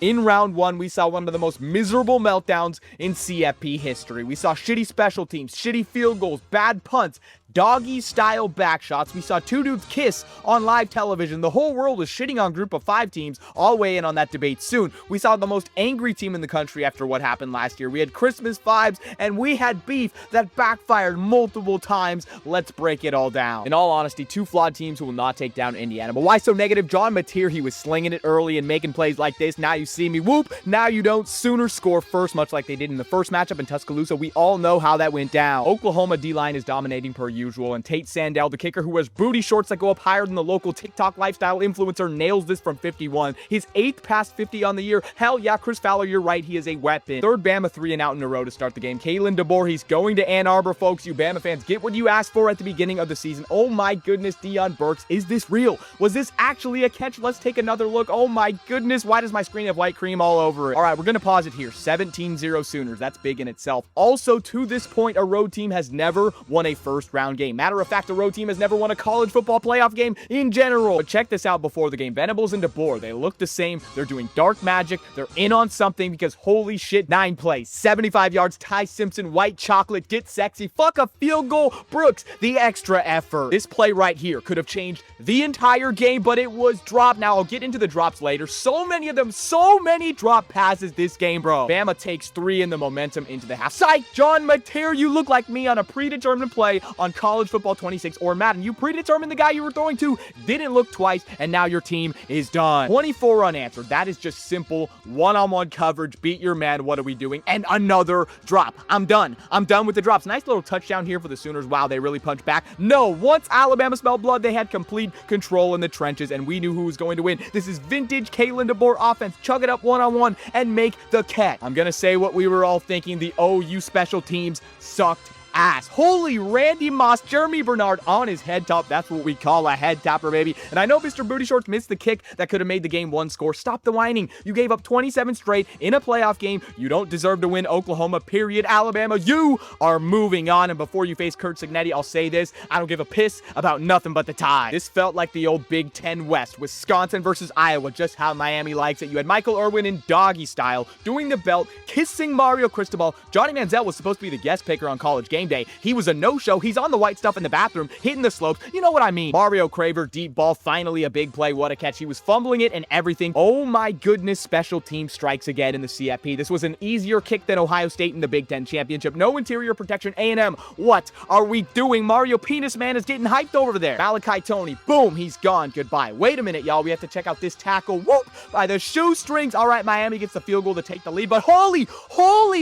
In round one, we saw one of the most miserable meltdowns in CFP history. We saw shitty special teams, shitty field goals, bad punts, doggy-style backshots. We saw two dudes kiss on live television. The whole world was shitting on group of 5 teams. I'll weigh in on that debate soon. We saw the most angry team in the country after what happened last year. We had Christmas vibes, and we had beef that backfired multiple times. Let's break it all down. In all honesty, 2 flawed teams who will not take down Indiana. But why so negative? John Mateer, he was slinging it early and making plays like this. Now you see me, whoop. Now you don't. Sooner score first, much like they did in the first matchup in Tuscaloosa. We all know how that went down. Oklahoma D-line is dominating per usual, and Tate Sandell, the kicker who wears booty shorts that go up higher than the local TikTok lifestyle influencer, nails this from 51. His 8th past 50 on the year. Hell yeah, Chris Fowler, you're right, he is a weapon. Third Bama 3 and out in a row to start the game. Kalen DeBoer, he's going to Ann Arbor, folks. You Bama fans, get what you asked for at the beginning of the season. Oh my goodness, Deion Burks, is this real? Was this actually a catch? Let's take another look. Oh my goodness, why does my screen have white cream all over it? All right, we're gonna pause it here. 17-0 Sooners, that's big in itself. Also, to this point, a road team has never won a first round game. Matter of fact, a road team has never won a college football playoff game in general. But check this out before the game. Venables and DeBoer, they look the same. They're doing dark magic. They're in on something because holy shit, 9 plays, 75 yards, Ty Simpson, white chocolate, get sexy, fuck a field goal, Brooks, the extra effort. This play right here could have changed the entire game, but it was dropped. Now, I'll get into the drops later. So many of them, so many drop passes this game, bro. Bama takes 3 in the momentum into the half. Psych! John Mateer, you look like me on a predetermined play on College Football 26 or Madden. You predetermined the guy you were throwing to, didn't look twice, and now your team is done. 24 unanswered. That is just simple one-on-one coverage. Beat your man. What are we doing? And another drop. I'm done. I'm done with the drops. Nice little touchdown here for the Sooners. Wow, they really punched back. No, once Alabama smelled blood, they had complete control in the trenches, and we knew who was going to win. This is vintage Kalen DeBoer offense. Chug it up one-on-one and make the catch. I'm gonna say what we were all thinking. The OU special teams sucked ass. Holy Randy Moss, Jeremy Bernard on his head top. That's what we call a head topper, baby. And I know Mr. Booty Shorts missed the kick that could have made the game 1 score. Stop the whining. You gave up 27 straight in a playoff game. You don't deserve to win, Oklahoma, period. Alabama, you are moving on. And before you face Kurt Cignetti, I'll say this. I don't give a piss about nothing but the tie. This felt like the old Big Ten West. Wisconsin versus Iowa, just how Miami likes it. You had Michael Irwin in doggy style, doing the belt, kissing Mario Cristobal. Johnny Manziel was supposed to be the guest picker on College Game Day. He was a no-show. He's on the white stuff in the bathroom, hitting the slopes. You know what I mean. Mario Craver, deep ball, finally a big play. What a catch. He was fumbling it and everything. Oh my goodness, special team strikes again in the CFP. This was an easier kick than Ohio State in the Big Ten Championship. No interior protection. A&M, what are we doing? Mario Penis Man is getting hyped over there. Malachi Tony, boom, he's gone. Goodbye. Wait a minute, y'all. We have to check out this tackle. Whoop, by the shoestrings. All right, Miami gets the field goal to take the lead, but holy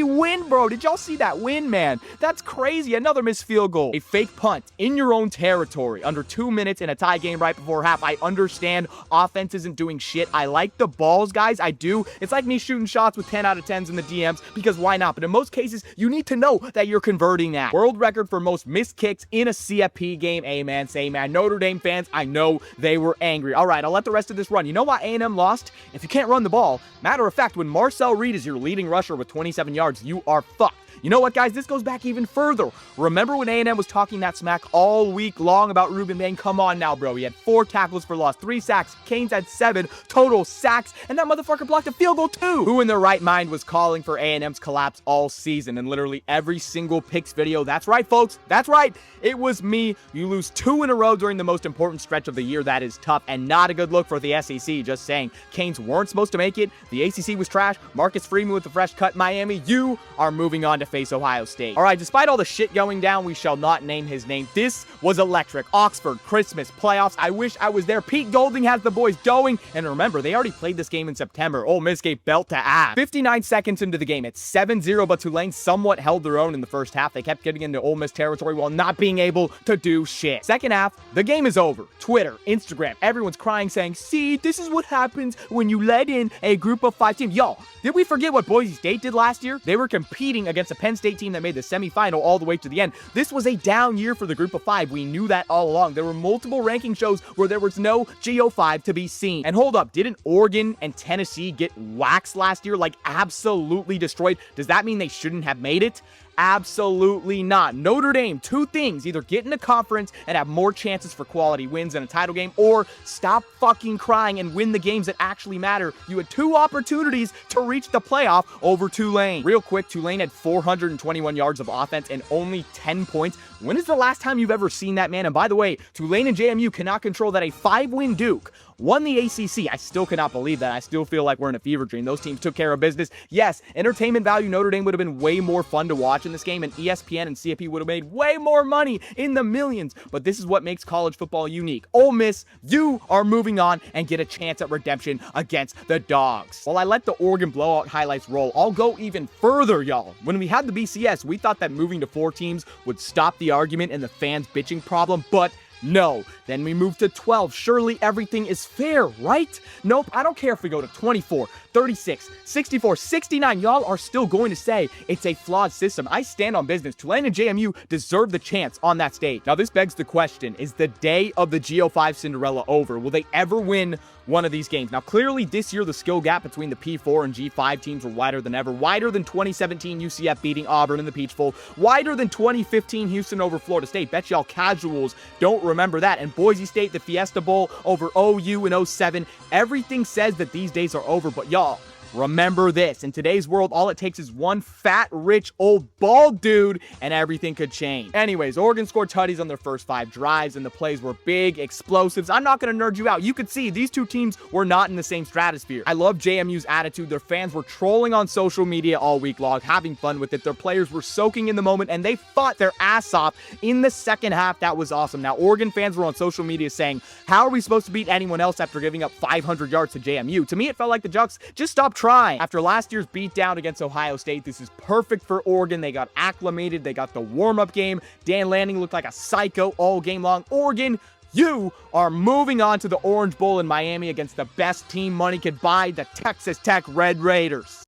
win, bro. Did y'all see that win, man? That's crazy. Another missed field goal. A fake punt in your own territory under 2 minutes in a tie game right before half. I understand offense isn't doing shit. I like the balls, guys. I do. It's like me shooting shots with 10 out of 10s in the DMs because why not? But in most cases, you need to know that you're converting that. World record for most missed kicks in a CFP game. Amen. Say man. Notre Dame fans, I know they were angry. All right, I'll let the rest of this run. You know why A&M lost? If you can't run the ball. Matter of fact, when Marcel Reed is your leading rusher with 27 yards, you are fucked. You know what, guys? This goes back even further. Remember when A&M was talking that smack all week long about Ruben Bain? Come on now, bro. He had 4 tackles for loss, 3 sacks. Canes had 7 total sacks, and that motherfucker blocked a field goal too. Who in their right mind was calling for A&M's collapse all season? And literally every single picks video. That's right, folks. That's right. It was me. You lose 2 in a row during the most important stretch of the year. That is tough and not a good look for the SEC. Just saying. Canes weren't supposed to make it. The ACC was trash. Marcus Freeman with the fresh cut. Miami, you are moving on to face Ohio State. All right, despite all the shit going down, we shall not name his name. This was electric. Oxford, Christmas, playoffs. I wish I was there. Pete Golding has the boys going. And remember, they already played this game in September. Ole Miss gave belt to ass. 59 seconds into the game, it's 7-0, but Tulane somewhat held their own in the first half. They kept getting into Ole Miss territory while not being able to do shit. Second half, the game is over. Twitter, Instagram, everyone's crying saying, see, this is what happens when you let in a group of 5 teams. Y'all, did we forget what Boise State did last year? They were competing against a Penn State team that made the semifinal all the way to the end. This was a down year for the group of 5. We knew that all along. There were multiple ranking shows where there was no GO5 to be seen. And hold up, didn't Oregon and Tennessee get waxed last year? Like, absolutely destroyed. Does that mean they shouldn't have made it? Absolutely not. Notre Dame, 2 things: either get in a conference and have more chances for quality wins in a title game, or stop fucking crying and win the games that actually matter. You had 2 opportunities to reach the playoff over Tulane. Real quick, Tulane had 421 yards of offense and only 10 points. When is the last time you've ever seen that, man? And by the way, Tulane and JMU cannot control that a 5-win Duke won the ACC. I still cannot believe that. I still feel like we're in a fever dream. Those teams took care of business. Yes, entertainment value, Notre Dame would have been way more fun to watch in this game, and ESPN and CFP would have made way more money, in the millions. But this is what makes college football unique. Ole Miss, you are moving on and get a chance at redemption against the Dogs. While I let the Oregon blowout highlights roll, I'll go even further, y'all. When we had the BCS, we thought that moving to 4 teams would stop the argument and the fans bitching problem, but no. Then we moved to 12. Surely everything is fair, right? Nope, I don't care if we go to 24, 36, 64, 69. Y'all are still going to say it's a flawed system. I stand on business. Tulane and JMU deserve the chance on that stage. Now, this begs the question, is the day of the GO5 Cinderella over? Will they ever win one of these games? Now, clearly this year, the skill gap between the P4 and G5 teams were wider than ever. Wider than 2017 UCF beating Auburn in the Peach Bowl. Wider than 2015 Houston over Florida State. Bet y'all casuals don't remember that. And Boise State, the Fiesta Bowl over OU in 07. Everything says that these days are over, but y'all, remember this: in today's world, all it takes is one fat, rich, old, bald dude, and everything could change. Anyways, Oregon scored tutties on their first 5 drives, and the plays were big, explosives. I'm not going to nerd you out. You could see these 2 teams were not in the same stratosphere. I love JMU's attitude. Their fans were trolling on social media all week long, having fun with it. Their players were soaking in the moment, and they fought their ass off in the second half. That was awesome. Now, Oregon fans were on social media saying, how are we supposed to beat anyone else after giving up 500 yards to JMU? To me, it felt like the Ducks just stopped trying. After last year's beatdown against Ohio State, this is perfect for Oregon. They got acclimated. They got the warm-up game. Dan Lanning looked like a psycho all game long. Oregon, you are moving on to the Orange Bowl in Miami against the best team money could buy, the Texas Tech Red Raiders.